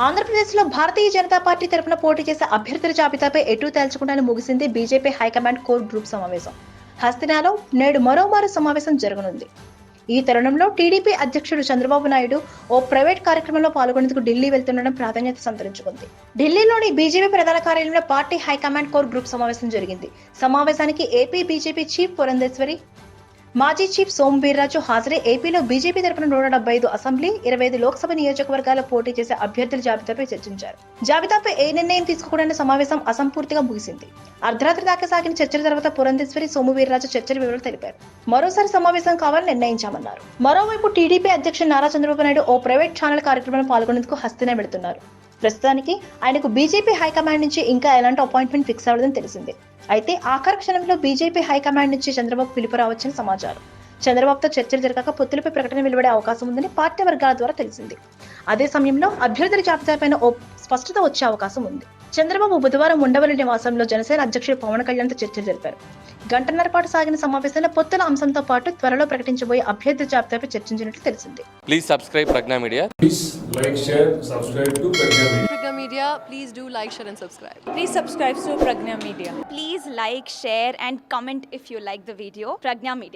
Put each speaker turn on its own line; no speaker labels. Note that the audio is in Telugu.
ఆంధ్రప్రదేశ్లో భారతీయ జనతా పార్టీ తరఫున పోటీ చేసే అభ్యర్థుల జాబితాపై ఎటూ తేల్చకుండానే ముగిసింది బీజేపీ హైకమాండ్ కోర్ గ్రూప్ సమావేశం. హస్తినాలో నేడు మరోమారు సమావేశం జరగనుంది. ఈ తరుణంలో టీడీపీ అధ్యక్షుడు చంద్రబాబు నాయుడు ఓ ప్రైవేట్ కార్యక్రమంలో పాల్గొనేందుకు ఢిల్లీ వెళ్తుండడం ప్రాధాన్యత సంతరించుకుంది. ఢిల్లీలోని బీజేపీ ప్రధాన కార్యాలయంలో పార్టీ హైకమాండ్ కోర్ గ్రూప్ సమావేశం జరిగింది. సమావేశానికి ఏపీ బీజేపీ చీఫ్ పురంధేశ్వరి, మాజీ చీఫ్ సోము వీర్రాజు హాజరై ఏపీలో బీజేపీ తరపున 175 అసెంబ్లీ, 25 లోక్సభ నియోజకవర్గాల పోటీ చేసే అభ్యర్థుల జాబితాపై చర్చించారు. జాబితాపై ఏ నిర్ణయం తీసుకోకూడని సమావేశం అసంపూర్తిగా ముగిసింది. అర్ధరాత్రి దాకా సాగిన చర్చల తర్వాత పురంధేశ్వరి, సోము వీర్రాజు చర్చల వివరాలు తెలిపారు. మరోసారి సమావేశం కావాలని నిర్ణయించామన్నారు. మరోవైపు టీడీపీ అధ్యక్షుడు నారా చంద్రబాబు నాయుడు ఓ ప్రైవేట్ ఛానల్ కార్యక్రమంలో పాల్గొనేందుకు హస్తినా వెళుతున్నారు. ప్రస్తుతానికి ఆయనకు బీజేపీ హైకమాండ్ నుంచి ఇంకా ఎలాంటి అపాయింట్మెంట్ ఫిక్స్ అవ్వదని తెలిసింది. అయితే ఆఖరి క్షణంలో బీజేపీ హైకమాండ్ నుంచి చంద్రబాబు పిలుపు రావచ్చని సమాచారం. చంద్రబాబుతో చర్చలు జరగక పొత్తులపై ప్రకటన వెలువడే అవకాశం ఉందని పార్టీ వర్గాల ద్వారా తెలిసింది. అదే సమయంలో అభ్యర్థుల జాబితాపైన ఓ స్పష్టత వచ్చే అవకాశం ఉంది. చంద్రబాబు బుధవారం ఉండవల్లి నివాసంలో జనసేన అధ్యక్షుడు పవన్ కళ్యాణ్తో చర్చలు జరిపారు. గంటన్నర పాటు సాగిన సమావేశంలో పొత్తుల అంశంతో పాటు త్వరలో ప్రకటించబోయే అభ్యర్థుల జాబితాపై చర్చించినట్లు తెలిసింది.
Please subscribe Pragna Media.
Please like, share, subscribe to Pragna Media.
Pragna Media, please do like, share and subscribe.
Please subscribe to Pragna Media.
Please like, share and comment if you like the video. Pragna Media.